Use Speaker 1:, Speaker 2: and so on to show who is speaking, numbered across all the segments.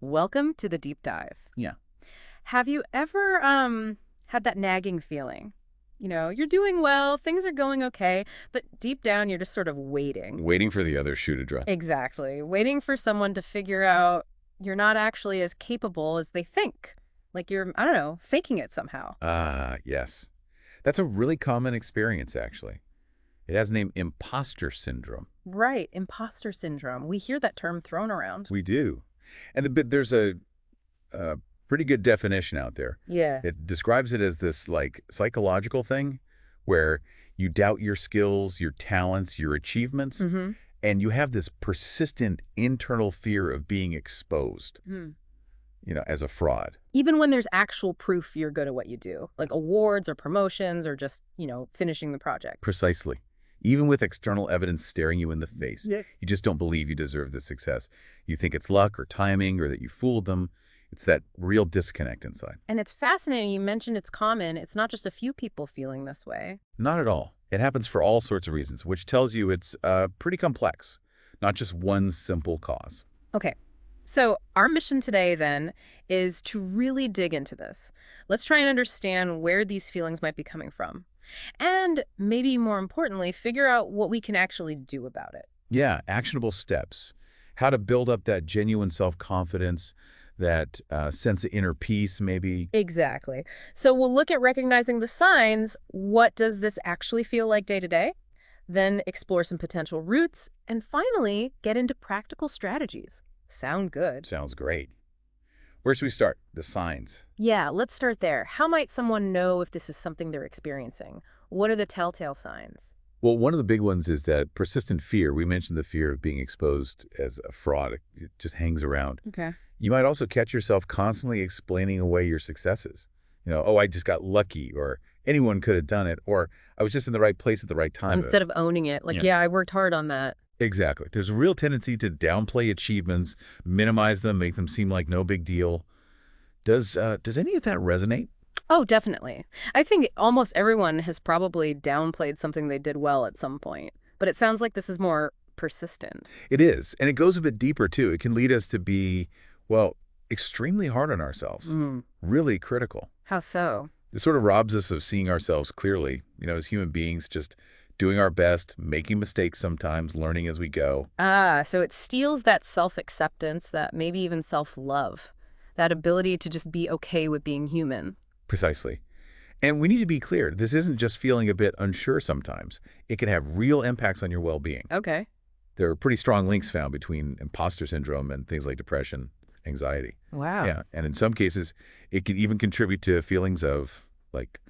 Speaker 1: Welcome to the deep dive.
Speaker 2: Yeah.
Speaker 1: Have you ever had that nagging feeling? You're doing well, things are going okay, but deep down you're just sort of waiting.
Speaker 2: Waiting for the other shoe to drop.
Speaker 1: Exactly. Waiting for someone to figure out you're not actually as capable as they think. Like you're, I don't know, faking it somehow.
Speaker 2: Ah, yes. That's a really common experience, actually. It has the name imposter syndrome.
Speaker 1: Right, imposter syndrome. We hear that term thrown around.
Speaker 2: We do. And there's a pretty good definition out there.
Speaker 1: Yeah.
Speaker 2: It describes it as this, like, psychological thing where you doubt your skills, your talents, your achievements,
Speaker 1: Mm-hmm.
Speaker 2: and you have this persistent internal fear of being exposed, as a fraud.
Speaker 1: Even when there's actual proof you're good at what you do, like awards or promotions or just, finishing the project.
Speaker 2: Precisely. Even with external evidence staring you in the face,
Speaker 1: Yeah.
Speaker 2: you just don't believe you deserve the success. You think it's luck or timing or that you fooled them. It's that real disconnect inside.
Speaker 1: And it's fascinating you mentioned it's common. It's not just a few people feeling this way.
Speaker 2: Not at all. It happens for all sorts of reasons, which tells you it's pretty complex, not just one simple cause.
Speaker 1: Okay, so our mission today then is to really dig into this. Let's try and understand where these feelings might be coming from. And maybe more importantly, figure out what we can actually do about it.
Speaker 2: Yeah, actionable steps. How to build up that genuine self-confidence, that sense of inner peace, maybe.
Speaker 1: Exactly. So we'll look at recognizing the signs. What does this actually feel like day to day? Then explore some potential routes. And finally, get into practical strategies. Sound good?
Speaker 2: Sounds great. Where should we start? The signs.
Speaker 1: Yeah, let's start there. How might someone know if this is something they're experiencing? What are the telltale signs?
Speaker 2: Well, one of the big ones is that persistent fear. We mentioned the fear of being exposed as a fraud. It just hangs around.
Speaker 1: Okay.
Speaker 2: You might also catch yourself constantly explaining away your successes. Oh, I just got lucky, or anyone could have done it, or I was just in the right place at the right time.
Speaker 1: Instead of owning it, like, yeah, I worked hard on that.
Speaker 2: Exactly. There's a real tendency to downplay achievements, minimize them, make them seem like no big deal. Does any of that resonate?
Speaker 1: Oh, definitely. I think almost everyone has probably downplayed something they did well at some point. But it sounds like this is more persistent.
Speaker 2: It is, and it goes a bit deeper, too. It can lead us to be, well, extremely hard on ourselves, really critical.
Speaker 1: How so?
Speaker 2: This sort of robs us of seeing ourselves clearly, as human beings, just doing our best, making mistakes sometimes, learning as we go.
Speaker 1: Ah, so it steals that self-acceptance, that maybe even self-love, that ability to just be okay with being human.
Speaker 2: Precisely. And we need to be clear, this isn't just feeling a bit unsure sometimes. It can have real impacts on your well-being.
Speaker 1: Okay.
Speaker 2: There are pretty strong links found between imposter syndrome and things like depression, anxiety.
Speaker 1: Wow.
Speaker 2: Yeah, and in some cases, it can even contribute to feelings of, like,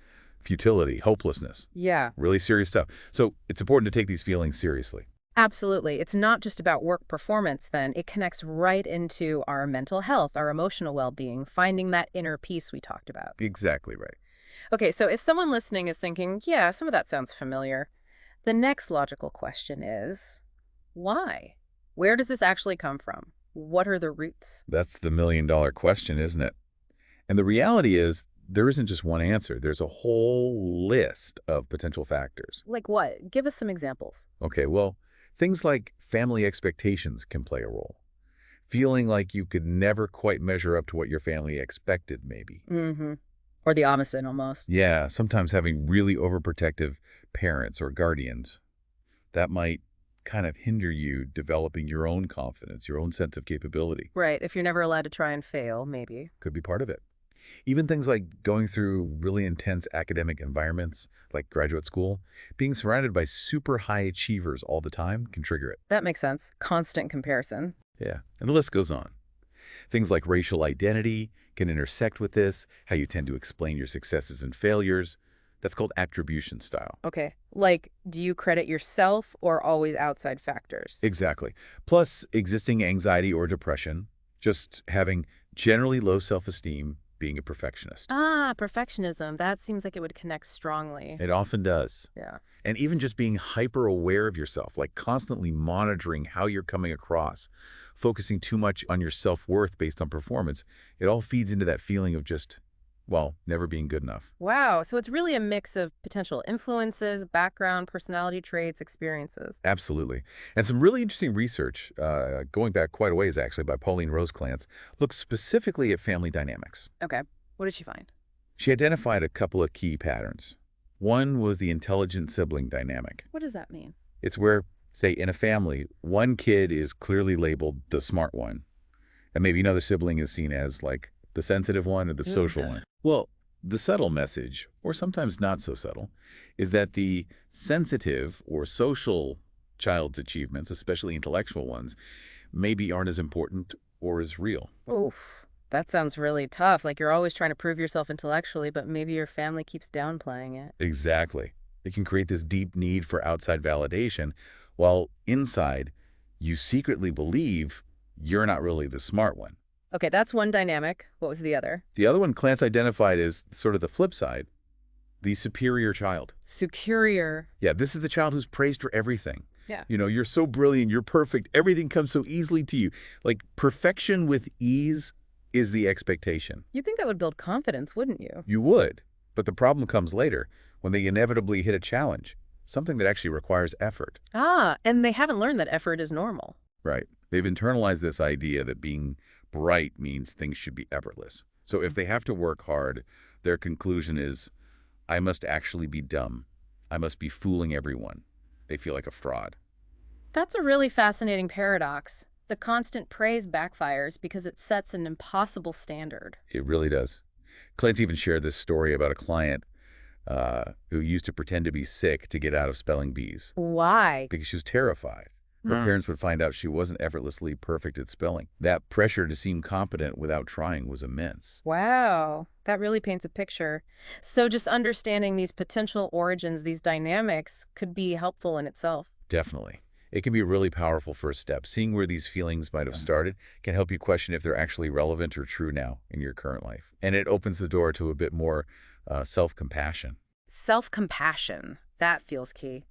Speaker 2: futility, hopelessness.
Speaker 1: Yeah.
Speaker 2: Really serious stuff. So it's important to take these feelings seriously.
Speaker 1: Absolutely. It's not just about work performance then. It connects right into our mental health, our emotional well-being, finding that inner peace we talked about.
Speaker 2: Exactly right.
Speaker 1: Okay, so if someone listening is thinking, yeah, some of that sounds familiar, the next logical question is, why? Where does this actually come from? What are the roots?
Speaker 2: That's the million-dollar question, isn't it? And the reality is, there isn't just one answer. There's a whole list of potential factors.
Speaker 1: Like what? Give us some examples.
Speaker 2: Okay, well, things like family expectations can play a role. Feeling like you could never quite measure up to what your family expected, maybe.
Speaker 1: Mm-hmm. Or the opposite, almost.
Speaker 2: Yeah, sometimes having really overprotective parents or guardians, that might kind of hinder you developing your own confidence, your own sense of capability.
Speaker 1: Right, if you're never allowed to try and fail, maybe.
Speaker 2: Could be part of it. Even things like going through really intense academic environments, like graduate school, being surrounded by super high achievers all the time can trigger it.
Speaker 1: That makes sense. Constant comparison.
Speaker 2: Yeah, and the list goes on. Things like racial identity can intersect with this, how you tend to explain your successes and failures. That's called attribution style.
Speaker 1: Okay, like, do you credit yourself or always outside factors?
Speaker 2: Exactly. Plus, existing anxiety or depression, just having generally low self-esteem, being a perfectionist.
Speaker 1: Ah, perfectionism. That seems like it would connect strongly.
Speaker 2: It often does.
Speaker 1: Yeah.
Speaker 2: And even just being hyper-aware of yourself, like constantly monitoring how you're coming across, focusing too much on your self-worth based on performance, it all feeds into that feeling of just while never being good enough.
Speaker 1: Wow, so it's really a mix of potential influences, background, personality traits, experiences.
Speaker 2: Absolutely. And some really interesting research, going back quite a ways actually, by Pauline Clance, looks specifically at family dynamics.
Speaker 1: Okay, what did she find?
Speaker 2: She identified a couple of key patterns. One was the intelligent sibling dynamic.
Speaker 1: What does that mean?
Speaker 2: It's where, say, in a family, one kid is clearly labeled the smart one, and maybe another sibling is seen as, like, the sensitive one or the social one. Well, the subtle message, or sometimes not so subtle, is that the sensitive or social child's achievements, especially intellectual ones, maybe aren't as important or as real.
Speaker 1: Oof, that sounds really tough. Like you're always trying to prove yourself intellectually, but maybe your family keeps downplaying it.
Speaker 2: Exactly. It can create this deep need for outside validation, while inside, you secretly believe you're not really the smart one.
Speaker 1: Okay, that's one dynamic. What was the other?
Speaker 2: The other one Clance identified as sort of the flip side, the superior child.
Speaker 1: Superior.
Speaker 2: Yeah, this is the child who's praised for everything.
Speaker 1: Yeah.
Speaker 2: You know, you're so brilliant, you're perfect, everything comes so easily to you. Like, perfection with ease is the expectation.
Speaker 1: You'd think that would build confidence, wouldn't you?
Speaker 2: You would, but the problem comes later, when they inevitably hit a challenge, something that actually requires effort.
Speaker 1: Ah, and they haven't learned that effort is normal.
Speaker 2: Right. They've internalized this idea that being bright means things should be effortless. So if they have to work hard, their conclusion is, I must actually be dumb. I must be fooling everyone. They feel like a fraud.
Speaker 1: That's a really fascinating paradox. The constant praise backfires because it sets an impossible standard.
Speaker 2: It really does. Clance even shared this story about a client who used to pretend to be sick to get out of spelling bees
Speaker 1: Why?
Speaker 2: because she was terrified. Her
Speaker 1: Hmm.
Speaker 2: parents would find out she wasn't effortlessly perfect at spelling. That pressure to seem competent without trying was immense.
Speaker 1: Wow, that really paints a picture. So just understanding these potential origins, these dynamics, could be helpful in itself.
Speaker 2: Definitely. It can be a really powerful first step. Seeing where these feelings might have started can help you question if they're actually relevant or true now in your current life. And it opens the door to a bit more self-compassion.
Speaker 1: Self-compassion, that feels key.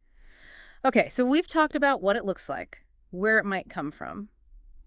Speaker 1: Okay, so we've talked about what it looks like, where it might come from.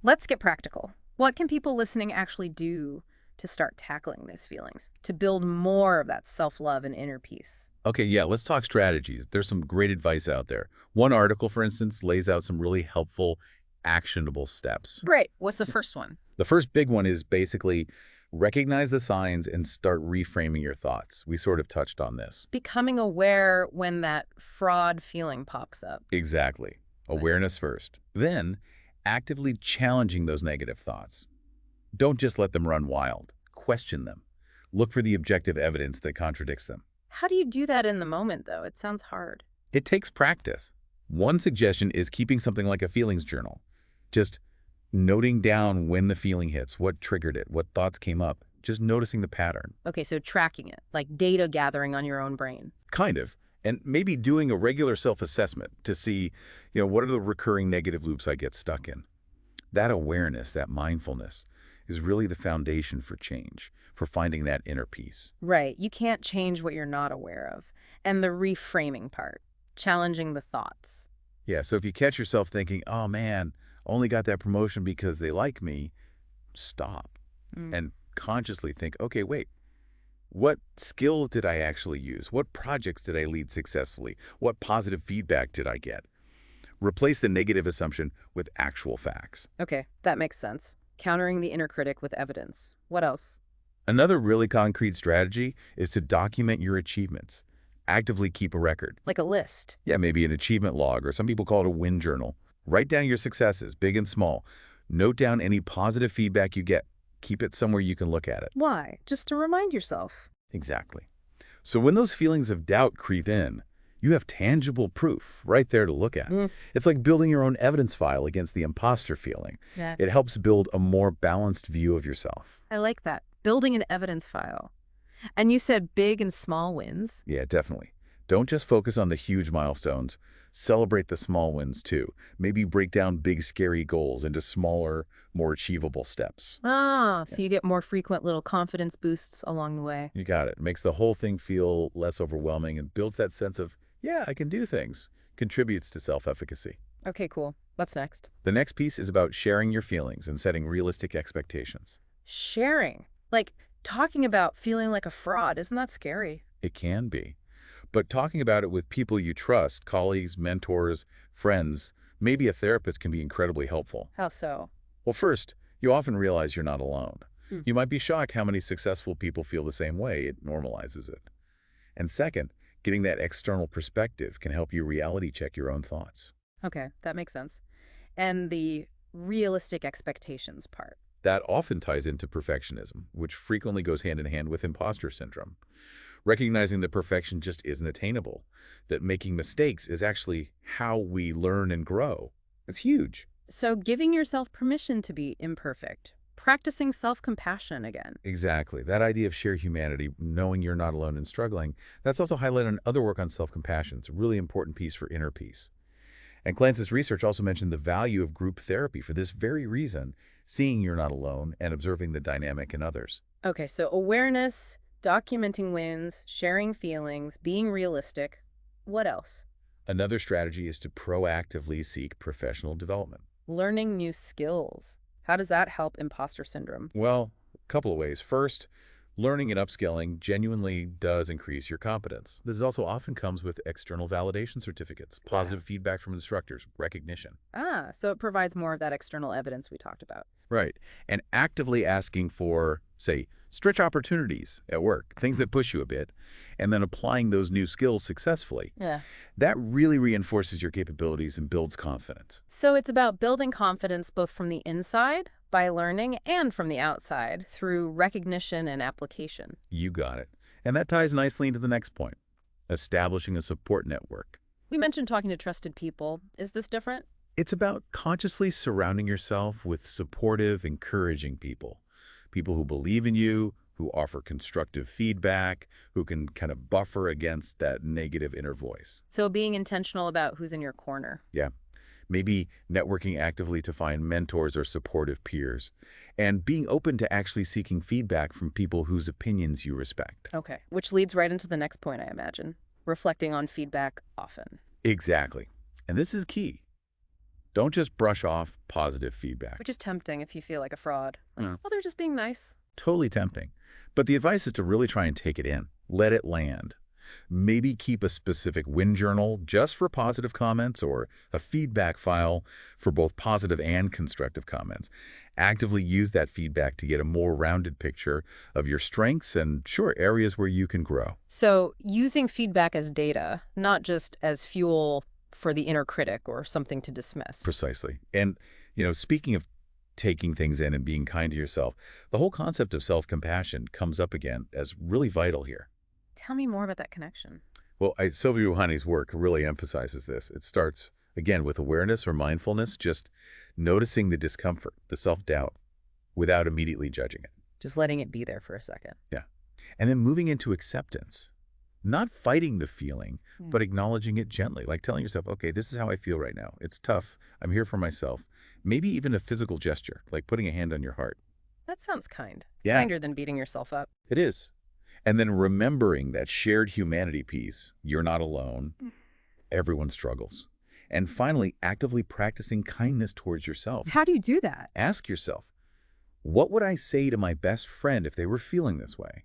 Speaker 1: Let's get practical. What can people listening actually do to start tackling these feelings, to build more of that self-love and inner peace?
Speaker 2: Okay, yeah, let's talk strategies. There's some great advice out there. One article, for instance, lays out some really helpful, actionable steps.
Speaker 1: Great. What's the first one?
Speaker 2: The first big one is basically recognize the signs and start reframing your thoughts. We sort of touched on this.
Speaker 1: Becoming aware when that fraud feeling pops up.
Speaker 2: Exactly. Awareness first. Then, actively challenging those negative thoughts. Don't just let them run wild. Question them. Look for the objective evidence that contradicts them.
Speaker 1: How do you do that in the moment, though? It sounds hard.
Speaker 2: It takes practice. One suggestion is keeping something like a feelings journal. Just noting down when the feeling hits, what triggered it, what thoughts came up, just noticing the pattern.
Speaker 1: Okay, so tracking it, like data gathering on your own brain.
Speaker 2: Kind of. And maybe doing a regular self-assessment to see, what are the recurring negative loops I get stuck in. That awareness, that mindfulness, is really the foundation for change, for finding that inner peace.
Speaker 1: Right. You can't change what you're not aware of. And the reframing part, challenging the thoughts.
Speaker 2: Yeah, so if you catch yourself thinking, oh man, only got that promotion because they like me, stop and consciously think, okay, wait, what skills did I actually use? What projects did I lead successfully? What positive feedback did I get? Replace the negative assumption with actual facts.
Speaker 1: Okay, that makes sense. Countering the inner critic with evidence. What else?
Speaker 2: Another really concrete strategy is to document your achievements. Actively keep a record.
Speaker 1: Like a list.
Speaker 2: Yeah, maybe an achievement log, or some people call it a win journal. Write down your successes, big and small. Note down any positive feedback you get. Keep it somewhere you can look at it.
Speaker 1: Why? Just to remind yourself.
Speaker 2: Exactly. So when those feelings of doubt creep in, you have tangible proof right there to look at. It's like building your own evidence file against the imposter feeling.
Speaker 1: Yeah.
Speaker 2: It helps build a more balanced view of yourself.
Speaker 1: I like that. Building an evidence file. And you said big and small wins.
Speaker 2: Yeah, definitely. Don't just focus on the huge milestones. Celebrate the small wins too. Maybe break down big, scary goals into smaller, more achievable steps.
Speaker 1: Ah, so you get more frequent little confidence boosts along the way.
Speaker 2: You got it. Makes the whole thing feel less overwhelming and builds that sense of, yeah, I can do things. Contributes to self-efficacy.
Speaker 1: Okay, cool. What's next?
Speaker 2: The next piece is about sharing your feelings and setting realistic expectations.
Speaker 1: Sharing. Like talking about feeling like a fraud, isn't that scary?
Speaker 2: It can be. But talking about it with people you trust, colleagues, mentors, friends, maybe a therapist can be incredibly helpful.
Speaker 1: How so?
Speaker 2: Well, first, you often realize you're not alone.
Speaker 1: Hmm.
Speaker 2: You might be shocked how many successful people feel the same way. It normalizes it. And second, getting that external perspective can help you reality check your own thoughts.
Speaker 1: Okay, that makes sense. And the realistic expectations part.
Speaker 2: That often ties into perfectionism, which frequently goes hand in hand with imposter syndrome. Recognizing that perfection just isn't attainable, that making mistakes is actually how we learn and grow. It's huge.
Speaker 1: So giving yourself permission to be imperfect, practicing self-compassion again.
Speaker 2: Exactly. That idea of shared humanity, knowing you're not alone in struggling, that's also highlighted in other work on self-compassion. It's a really important piece for inner peace. And Clance's research also mentioned the value of group therapy for this very reason, seeing you're not alone and observing the dynamic in others.
Speaker 1: Okay, so awareness, documenting wins, sharing feelings, being realistic. What else?
Speaker 2: Another strategy is to proactively seek professional development.
Speaker 1: Learning new skills. How does that help imposter syndrome?
Speaker 2: Well, a couple of ways. First, learning and upskilling genuinely does increase your competence. This also often comes with external validation certificates, positive feedback from instructors, recognition.
Speaker 1: Ah, so it provides more of that external evidence we talked about.
Speaker 2: Right. And actively asking for, say, stretch opportunities at work, things that push you a bit, and then applying those new skills successfully.
Speaker 1: Yeah.
Speaker 2: That really reinforces your capabilities and builds confidence.
Speaker 1: So it's about building confidence both from the inside, by learning, and from the outside, through recognition and application.
Speaker 2: You got it. And that ties nicely into the next point, establishing a support network.
Speaker 1: We mentioned talking to trusted people. Is this different?
Speaker 2: It's about consciously surrounding yourself with supportive, encouraging people. People who believe in you, who offer constructive feedback, who can kind of buffer against that negative inner voice.
Speaker 1: So being intentional about who's in your corner.
Speaker 2: Yeah. Maybe networking actively to find mentors or supportive peers, and being open to actually seeking feedback from people whose opinions you respect.
Speaker 1: Okay, which leads right into the next point, I imagine. Reflecting on feedback often.
Speaker 2: Exactly. And this is key. Don't just brush off positive feedback.
Speaker 1: Which is tempting if you feel like a fraud. Like,
Speaker 2: Yeah.
Speaker 1: oh, they're just being nice.
Speaker 2: Totally tempting. But the advice is to really try and take it in. Let it land. Maybe keep a specific win journal just for positive comments or a feedback file for both positive and constructive comments. Actively use that feedback to get a more rounded picture of your strengths and, sure, areas where you can grow.
Speaker 1: So using feedback as data, not just as fuel for the inner critic or something to dismiss.
Speaker 2: Precisely. And, speaking of taking things in and being kind to yourself, the whole concept of self-compassion comes up again as really vital here.
Speaker 1: Tell me more about that connection.
Speaker 2: Well, Sylvia Rouhani's work really emphasizes this. It starts, again, with awareness or mindfulness, just noticing the discomfort, the self-doubt, without immediately judging it.
Speaker 1: Just letting it be there for a second.
Speaker 2: Yeah. And then moving into acceptance. Not fighting the feeling, but acknowledging it gently, like telling yourself, okay, this is how I feel right now. It's tough. I'm here for myself. Maybe even a physical gesture, like putting a hand on your heart.
Speaker 1: That sounds kind.
Speaker 2: Yeah.
Speaker 1: Kinder than beating yourself up.
Speaker 2: It is. And then remembering that shared humanity piece, you're not alone, everyone struggles. And finally, actively practicing kindness towards yourself.
Speaker 1: How do you do that?
Speaker 2: Ask yourself, what would I say to my best friend if they were feeling this way?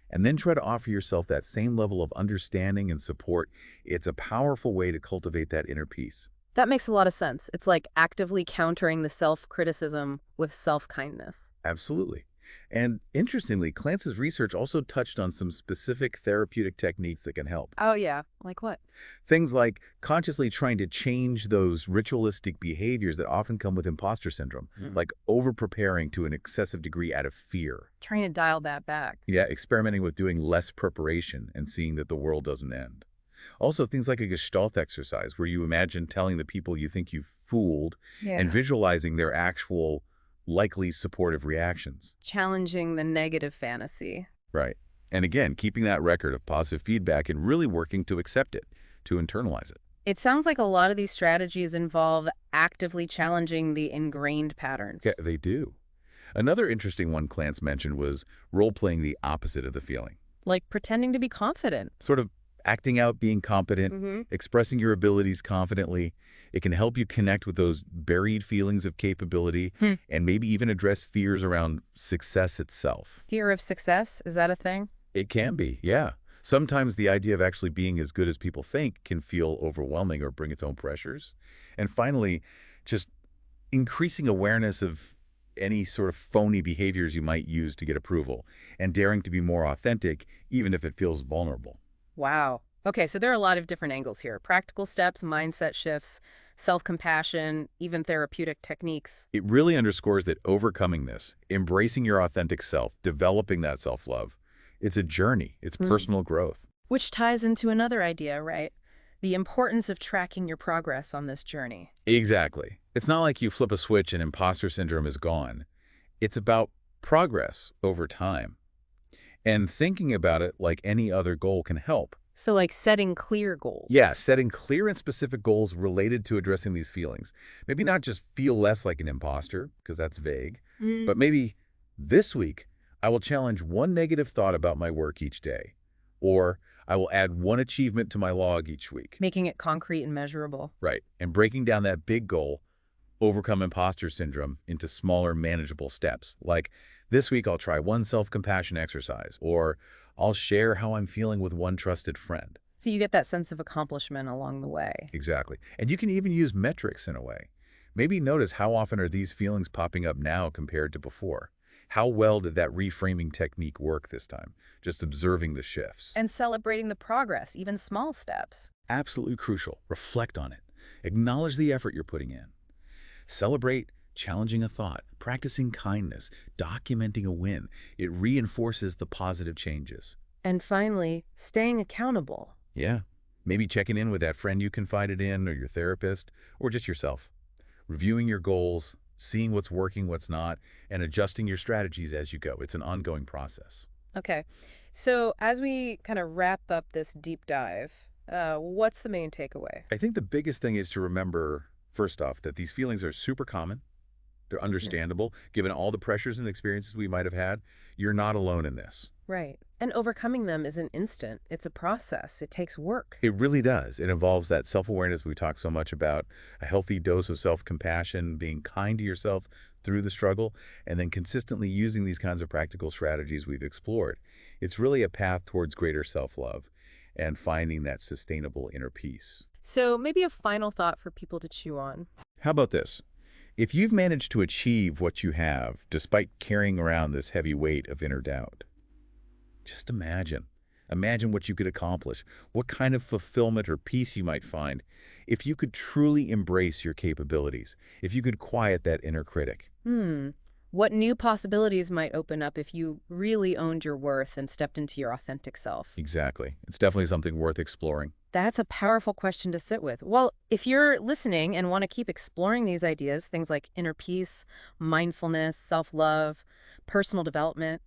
Speaker 2: And then try to offer yourself that same level of understanding and support. It's a powerful way to cultivate that inner peace.
Speaker 1: That makes a lot of sense. It's like actively countering the self-criticism with self-kindness.
Speaker 2: Absolutely. And interestingly, Clance's research also touched on some specific therapeutic techniques that can help.
Speaker 1: Oh, yeah. Like what?
Speaker 2: Things like consciously trying to change those ritualistic behaviors that often come with imposter syndrome, like over-preparing to an excessive degree out of fear.
Speaker 1: Trying to dial that back.
Speaker 2: Yeah, experimenting with doing less preparation and seeing that the world doesn't end. Also, things like a Gestalt exercise where you imagine telling the people you think you've fooled and visualizing their actual likely supportive reactions.
Speaker 1: Challenging the negative fantasy.
Speaker 2: Right. And again, keeping that record of positive feedback and really working to accept it, to internalize it.
Speaker 1: It sounds like a lot of these strategies involve actively challenging the ingrained patterns.
Speaker 2: Yeah, they do. Another interesting one Clance mentioned was role-playing the opposite of the feeling.
Speaker 1: Like pretending to be confident.
Speaker 2: Sort of acting out being competent,
Speaker 1: Mm-hmm.
Speaker 2: expressing your abilities confidently. It can help you connect with those buried feelings of capability and maybe even address fears around success itself.
Speaker 1: Fear of success, is that a thing?
Speaker 2: It can be, yeah. Sometimes the idea of actually being as good as people think can feel overwhelming or bring its own pressures. And finally, just increasing awareness of any sort of phony behaviors you might use to get approval and daring to be more authentic, even if it feels vulnerable.
Speaker 1: Wow. Okay, so there are a lot of different angles here. Practical steps, mindset shifts, self-compassion, even therapeutic techniques.
Speaker 2: It really underscores that overcoming this, embracing your authentic self, developing that self-love, it's a journey. It's personal growth.
Speaker 1: Which ties into another idea, right? The importance of tracking your progress on this journey.
Speaker 2: Exactly. It's not like you flip a switch and imposter syndrome is gone. It's about progress over time. And thinking about it like any other goal can help.
Speaker 1: So like setting clear goals.
Speaker 2: Yeah, setting clear and specific goals related to addressing these feelings. Maybe not just feel less like an imposter, because that's vague, but maybe this week I will challenge one negative thought about my work each day, or I will add one achievement to my log each week.
Speaker 1: Making it concrete and measurable.
Speaker 2: Right, and breaking down that big goal, overcome imposter syndrome, into smaller, manageable steps. Like, this week I'll try one self-compassion exercise, or I'll share how I'm feeling with one trusted friend.
Speaker 1: So you get that sense of accomplishment along the way.
Speaker 2: Exactly. And you can even use metrics in a way. Maybe notice how often are these feelings popping up now compared to before. How well did that reframing technique work this time? Just observing the shifts.
Speaker 1: And celebrating the progress, even small steps.
Speaker 2: Absolutely crucial. Reflect on it. Acknowledge the effort you're putting in. Celebrate challenging a thought, practicing kindness, documenting a win. It reinforces the positive changes.
Speaker 1: And finally, staying accountable.
Speaker 2: Yeah. Maybe checking in with that friend you confided in, or your therapist, or just yourself. Reviewing your goals, seeing what's working, what's not, and adjusting your strategies as you go. It's an ongoing process.
Speaker 1: Okay, so as we kind of wrap up this deep dive, what's the main takeaway?
Speaker 2: I think the biggest thing is to remember, first off, that these feelings are super common. They're understandable. Given all the pressures and experiences we might have had, you're not alone in this.
Speaker 1: Right. And overcoming them isn't instant. It's a process. It takes work.
Speaker 2: It really does. It involves that self-awareness we talk so much about, a healthy dose of self-compassion, being kind to yourself through the struggle, and then consistently using these kinds of practical strategies we've explored. It's really a path towards greater self-love and finding that sustainable inner peace.
Speaker 1: So maybe a final thought for people to chew on.
Speaker 2: How about this? If you've managed to achieve what you have, despite carrying around this heavy weight of inner doubt, just imagine. Imagine what you could accomplish, what kind of fulfillment or peace you might find if you could truly embrace your capabilities, if you could quiet that inner critic.
Speaker 1: What new possibilities might open up if you really owned your worth and stepped into your authentic self?
Speaker 2: Exactly. It's definitely something worth exploring.
Speaker 1: That's a powerful question to sit with. Well, if you're listening and want to keep exploring these ideas, things like inner peace, mindfulness, self-love, personal development,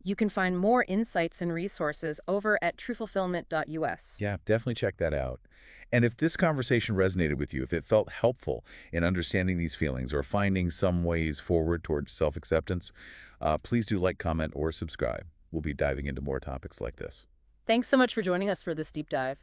Speaker 1: you can find more insights and resources over at truefulfillment.us.
Speaker 2: Yeah, definitely check that out. And if this conversation resonated with you, if it felt helpful in understanding these feelings or finding some ways forward towards self-acceptance, please do like, comment, or subscribe. We'll be diving into more topics like this.
Speaker 1: Thanks so much for joining us for this deep dive.